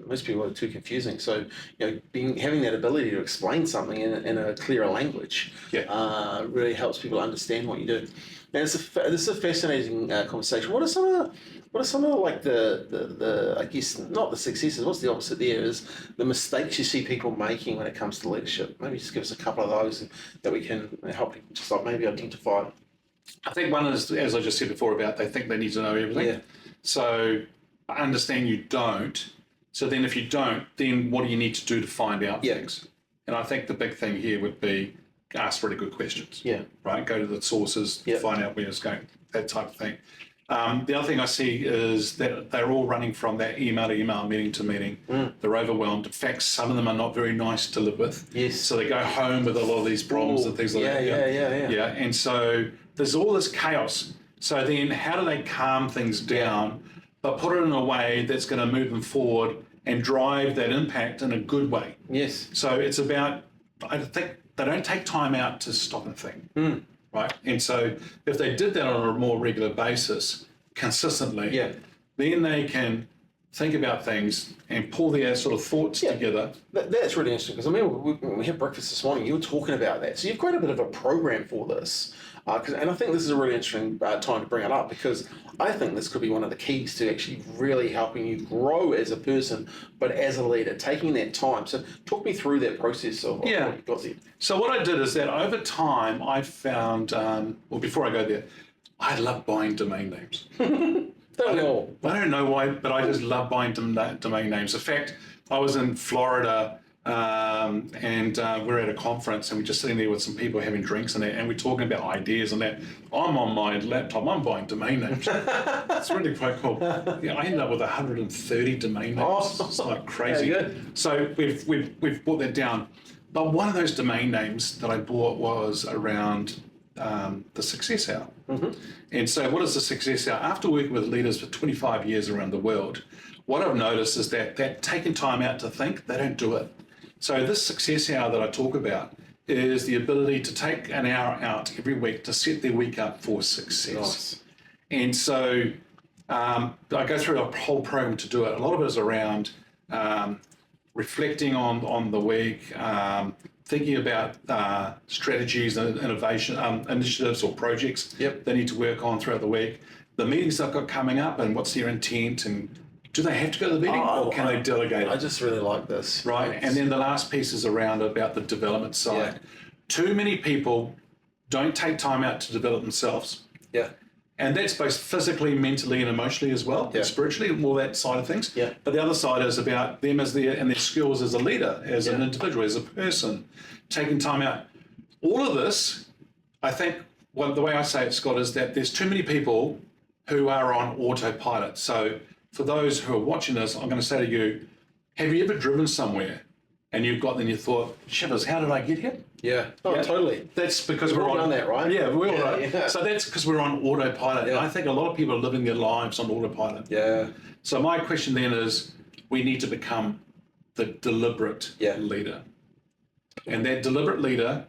Most people are too confusing. So, having that ability to explain something in a clearer language, really helps people understand what you do. And this is a fascinating conversation. What are some of like the I guess not the successes? What's the opposite there? Is the mistakes you see people making when it comes to leadership? Maybe just give us a couple of those that we can help people just like maybe identify. I think one is, as I just said before, about they think they need to know everything. Yeah. So I understand you don't. So then if you don't, then what do you need to do to find out things? And I think the big thing here would be ask really good questions. Yeah. Right? Go to the sources, find out where it's going, that type of thing. The other thing I see is that they're all running from that email to email, meeting to meeting. They're overwhelmed. In fact, some of them are not very nice to live with. Yes. So they go home with a lot of these problems and things like that. Yeah. And so there's all this chaos. So then how do they calm things down, but put it in a way that's going to move them forward and drive that impact in a good way? Yes. So it's about, I think they don't take time out to stop and think. Right. And so if they did that on a more regular basis, consistently, then they can think about things and pull their sort of thoughts together. That's really interesting because I mean, when we had breakfast this morning, you were talking about that. So you've got a bit of a program for this. And I think this is a really interesting time to bring it up because I think this could be one of the keys to actually really helping you grow as a person, but as a leader, taking that time. So talk me through that process of what you got there. So what I did is that over time I found, well, before I go there, I love buying domain names. I don't know why, but I just love buying domain names. In fact, I was in Florida and we're at a conference and we're just sitting there with some people having drinks and that, and we're talking about ideas and that. I'm on my laptop, I'm buying domain names. It's really quite cool. Yeah, I ended up with 130 domain names. It's like crazy. Good. So we've brought that down. But one of those domain names that I bought was around the Success Hour. And so what is the Success Hour? After working with leaders for 25 years around the world, what I've noticed is that taking time out to think, they don't do it. So this Success Hour that I talk about is the ability to take an hour out every week to set their week up for success. Nice. And so I go through a whole program to do it. A lot of it is around reflecting on the week, thinking about strategies and innovation initiatives or projects they need to work on throughout the week, the meetings they've got coming up and what's their intent, and do they have to go to the meeting or can they delegate? I just really like this. Right. And then the last piece is around about the development side. Too many people don't take time out to develop themselves. Yeah. And that's both physically, mentally, and emotionally as well, and spiritually, and all that side of things. Yeah. But the other side is about them as their skills as a leader, as an individual, as a person, taking time out. All of this, I think, the way I say it, Scott, is that there's too many people who are on autopilot. So for those who are watching this, I'm going to say to you, have you ever driven somewhere and you've got then you thought, shivers, how did I get here? Yeah. Oh, totally. That's because We've we're all on done that, right? Yeah, we all know. Yeah. So that's because we're on autopilot. And I think a lot of people are living their lives on autopilot. Yeah. So my question then is, we need to become the deliberate leader. And that deliberate leader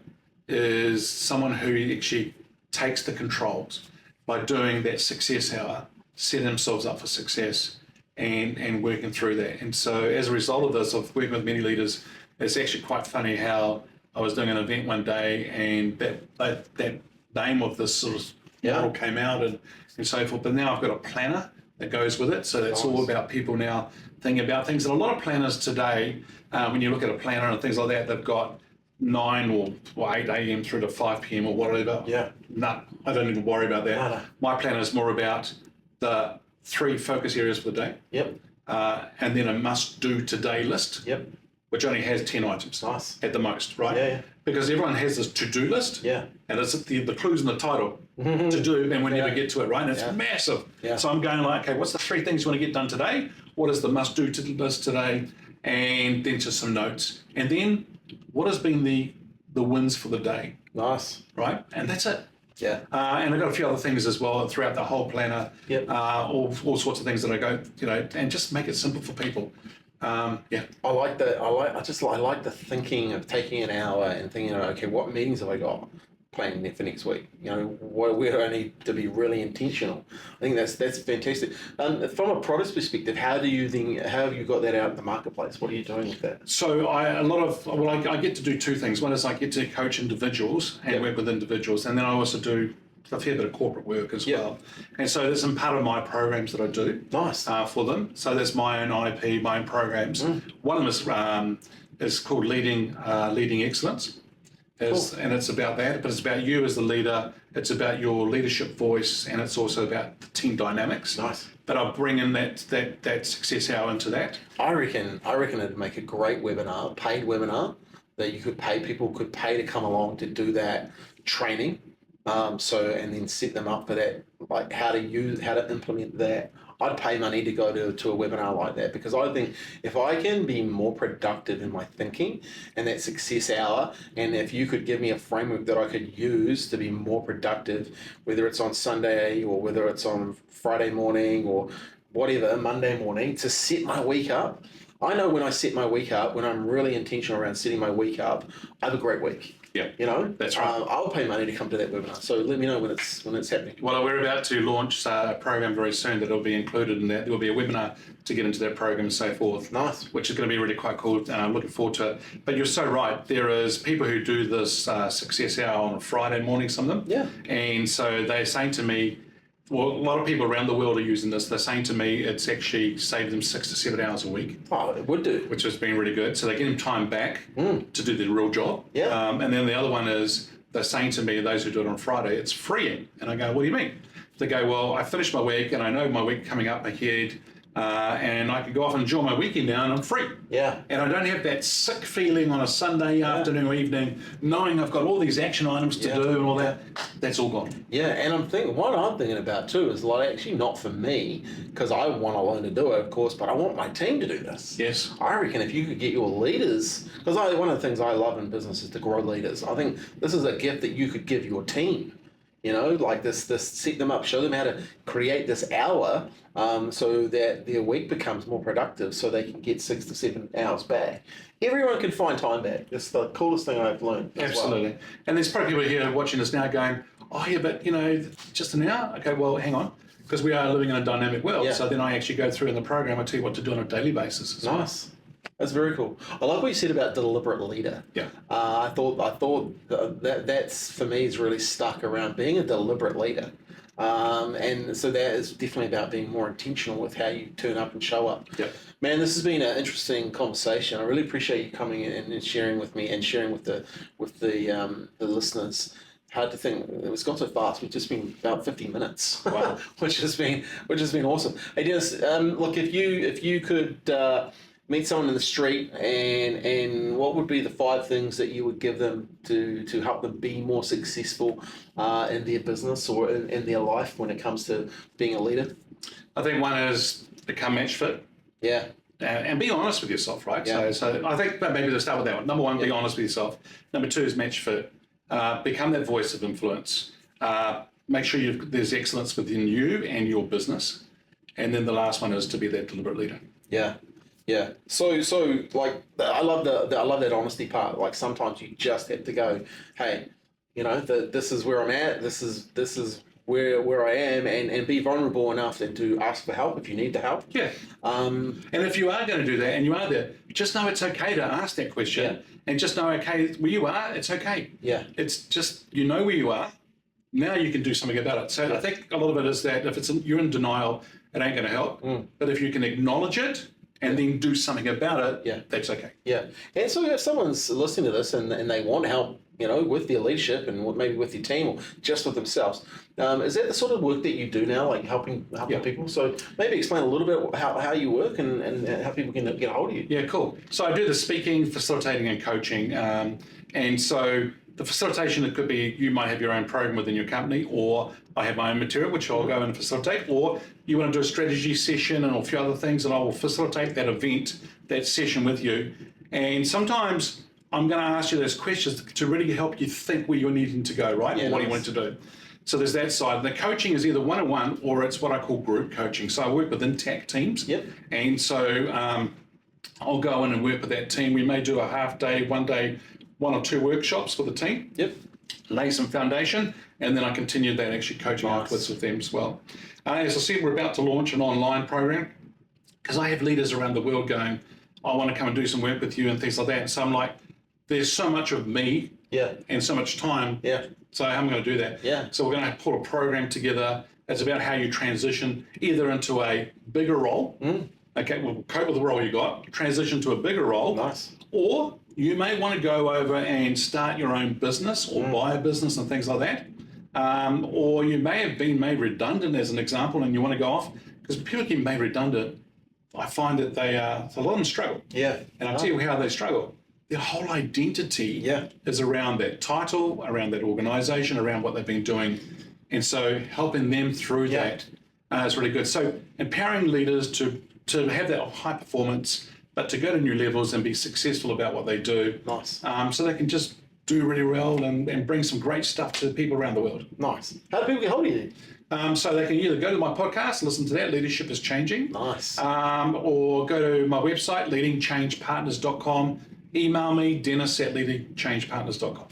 is someone who actually takes the controls by doing that Success Hour, setting themselves up for success and working through that. And so as a result of this, of working with many leaders, it's actually quite funny how I was doing an event one day and that name of this sort of model came out and so forth. But now I've got a planner that goes with it. So it's all about people now thinking about things. And a lot of planners today, when you look at a planner and things like that, they've got 9 or 8 a.m. through to 5 p.m. or whatever. Yeah. No, I don't even worry about that. No. My planner is more about the 3 focus areas for the day. Yep. And then a must-do today list. Yep. Which only has 10 items at the most, right? Yeah. Because everyone has this to-do list. Yeah. And it's the clue's in the title, to do, and we never get to it, right? And it's massive. Yeah. So I'm going like, okay, what's the 3 things you want to get done today? What is the must-do list today? And then just some notes. And then what has been the wins for the day? Nice. Right? And that's it. Yeah. And I've got a few other things as well throughout the whole planner. Yep. All sorts of things that I go, and just make it simple for people. Yeah. I like that. I like the thinking of taking an hour and thinking, okay, what meetings have I got planning for next week? Where do I need to be really intentional? I think that's fantastic. From a product perspective, how have you got that out in the marketplace? What are you doing with that? So I get to do two things. One is I get to coach individuals and work with individuals, and then I also do a fair bit of corporate work as well. And so there's some part of my programs that I do for them. So there's my own IP, my own programs. One of them is called Leading Excellence. And it's about that, but it's about you as the leader. It's about your leadership voice, and it's also about the team dynamics. Nice. But I'll bring in that success hour into that. I reckon it'd make a great webinar, paid webinar, that you could pay people could pay to come along to do that training. And then set them up for that, like how to implement that. I'd pay money to go to a webinar like that, because I think if I can be more productive in my thinking and that success hour, and if you could give me a framework that I could use to be more productive, whether it's on Sunday or whether it's on Friday morning or whatever, Monday morning, to set my week up. I know when I set my week up, when I'm really intentional around setting my week up, I have a great week. Yeah, that's right. I'll pay money to come to that webinar. So let me know when it's happening. Well, we're about to launch a program very soon that will be included in that. There will be a webinar to get into that program and so forth. Nice. Which is going to be really quite cool, and I'm looking forward to it. But you're so right. There is people who do this success hour on a Friday morning, some of them. Yeah. And so they're saying to me, well, a lot of people around the world are using this. They're saying to me it's actually saved them 6 to 7 hours a week. Oh, it would do. Which has been really good. So they're getting time back to do the real job. Yeah. And then the other one is they're saying to me, those who do it on Friday, it's freeing. And I go, what do you mean? They go, well, I finished my week and I know my week coming up ahead. And I can go off and enjoy my weekend now, and I'm free. Yeah. And I don't have that sick feeling on a Sunday afternoon or evening, knowing I've got all these action items to do and all that. That's all gone. Yeah, and what I'm thinking about too is, like, actually not for me, because I want to learn to do it, of course, but I want my team to do this. Yes. I reckon if you could get your leaders, because one of the things I love in business is to grow leaders. I think this is a gift that you could give your team. Like this set them up, show them how to create this hour so that their week becomes more productive, so they can get 6 to 7 hours back. Everyone can find time back. It's the coolest thing I've learned. Absolutely. Well. And there's probably people here watching us now going, oh yeah, but just an hour? Okay, well, hang on. Because we are living in a dynamic world. Yeah. So then I actually go through in the program, I tell you what to do on a daily basis. Nice. That's very cool. I like what you said about deliberate leader. Yeah. I thought that's for me is really stuck around being a deliberate leader. And so that is definitely about being more intentional with how you turn up and show up. Yeah. Man, this has been an interesting conversation. I really appreciate you coming in and sharing with me and sharing with the listeners. Hard to think it's gone so fast. We've just been about 50 minutes, wow. which has been awesome. Hey Dennis, look, if you could meet someone in the street, and what would be the 5 things that you would give them to help them be more successful in their business or in their life when it comes to being a leader? I think one is become match fit. Yeah. And be honest with yourself, right? Yeah. So I think maybe to start with that one. Number 1, be honest with yourself. Number 2 is match fit. Become that voice of influence. Make sure there's excellence within you and your business. And then the last one is to be that deliberate leader. Yeah. Yeah. So like I love that honesty part. Like sometimes you just have to go, hey, this is where I'm at. This is where I am, and be vulnerable enough to ask for help if you need the help. Yeah. And if you are going to do that and you are there, just know it's okay to ask that question. Yeah. And just know, okay, where you are, it's okay. Yeah. It's just, where you are. Now you can do something about it. So I think a lot of it is that if you're in denial, it ain't going to help. But if you can acknowledge it and then do something about it, that's okay. Yeah. And so if someone's listening to this and they want help, with their leadership and maybe with your team or just with themselves, is that the sort of work that you do now, like helping people? So maybe explain a little bit how you work and how people can get a hold of you. Yeah, cool. So I do the speaking, facilitating and coaching. And so the facilitation, it could be you might have your own program within your company, or I have my own material, which I'll go and facilitate, or you want to do a strategy session and a few other things, and I will facilitate that event, that session with you. And sometimes I'm going to ask you those questions to really help you think where you're needing to go, right? Yeah, what you want to do. So there's that side. The coaching is either one-on-one or it's what I call group coaching. So I work with intact teams. Yep. And so I'll go in and work with that team. We may do a half day, 1 day, 1 or 2 workshops with the team. Yep. Lay some foundation, and then I continue that actually coaching afterwards with them as well. As I said, we're about to launch an online program because I have leaders around the world going, I want to come and do some work with you and things like that. And so I'm like, there's so much of me and so much time. Yeah. So I'm going to do that. Yeah. So we're going to pull a program together. It's about how you transition either into a bigger role. Okay, we'll cope with the role you got, transition to a bigger role. Nice. Or you may want to go over and start your own business or buy a business and things like that. Or you may have been made redundant as an example and you want to go off, because people get made redundant, I find that a lot of them struggle. Yeah. And I'll tell you how they struggle. Their whole identity is around that title, around that organization, around what they've been doing. And so helping them through that is really good. So empowering leaders to have that high performance, but to go to new levels and be successful about what they do. Nice. So they can just do really well and bring some great stuff to people around the world. Nice. How do people get hold of you? So they can either go to my podcast, listen to that, Leadership is Changing. Nice. Or go to my website, leadingchangepartners.com. Email me, dennis@leadingchangepartners.com.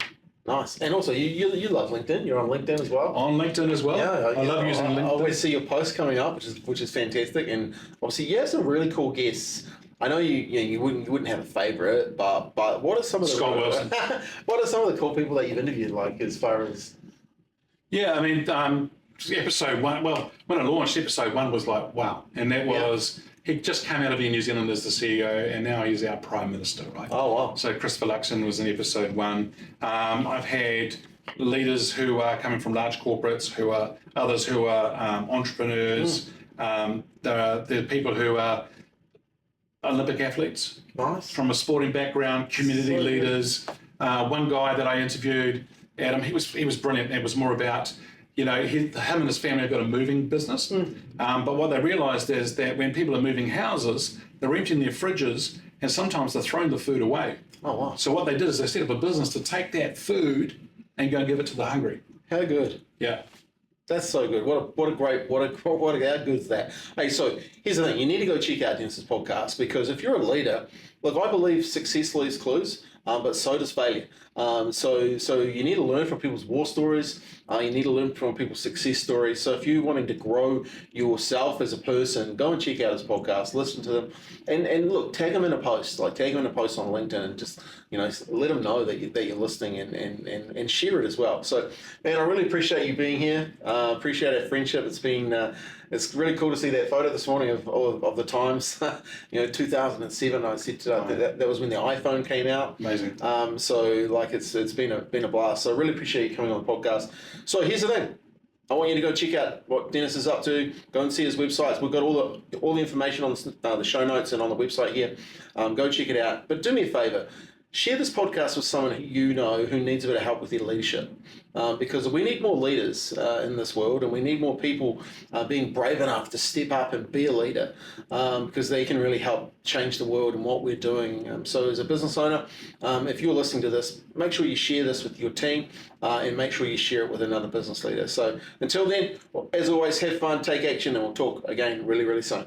Nice. And also, you love LinkedIn. You're on LinkedIn as well. On LinkedIn as well. Yeah, I love using LinkedIn. I always see your posts coming up, which is fantastic. And obviously, you have some really cool guests. I know you wouldn't have a favorite, but what are some of the Scott Wilson. what are some of the cool people that you've interviewed? Like as far as Yeah, I mean, episode 1. Well, when I launched, episode 1 was like wow, and that was he just came out of New Zealand as the CEO, and now he's our Prime Minister, right? Oh wow! So Christopher Luxon was in episode 1. I've had leaders who are coming from large corporates, who are others who are entrepreneurs. There are people who are Olympic athletes, Nice. from a sporting background, community leaders. One guy that I interviewed, Adam, he was brilliant. It was more about, him and his family have got a moving business. But what they realised is that when people are moving houses, they're emptying their fridges and sometimes they're throwing the food away. Oh wow! So what they did is they set up a business to take that food and go and give it to the hungry. How good! Yeah. That's so good. What a how good is that? Hey, so here's the thing: you need to go check out Dennis's podcast, because if you're a leader, look, I believe success leaves clues, but so does failure. So you need to learn from people's war stories. You need to learn from people's success stories. So if you're wanting to grow yourself as a person, go and check out his podcast, listen to them, and look, tag him in a post, tag him in a post on LinkedIn, and just let him know that you're listening, and share it as well. So man, I really appreciate you being here. Appreciate our friendship. It's really cool to see that photo this morning of the times. 2007. I said that was when the iPhone came out. Amazing. So it's been a blast. So I really appreciate you coming on the podcast. So here's the thing. I want you to go check out what Dennis is up to. Go and see his websites. We've got all the information on the show notes and on the website here. Go check it out. But do me a favor. Share this podcast with someone who needs a bit of help with their leadership. Because we need more leaders in this world, and we need more people being brave enough to step up and be a leader, because they can really help change the world and what we're doing. So as a business owner, if you're listening to this, make sure you share this with your team, and make sure you share it with another business leader. So until then, as always, have fun, take action, and we'll talk again really, really soon.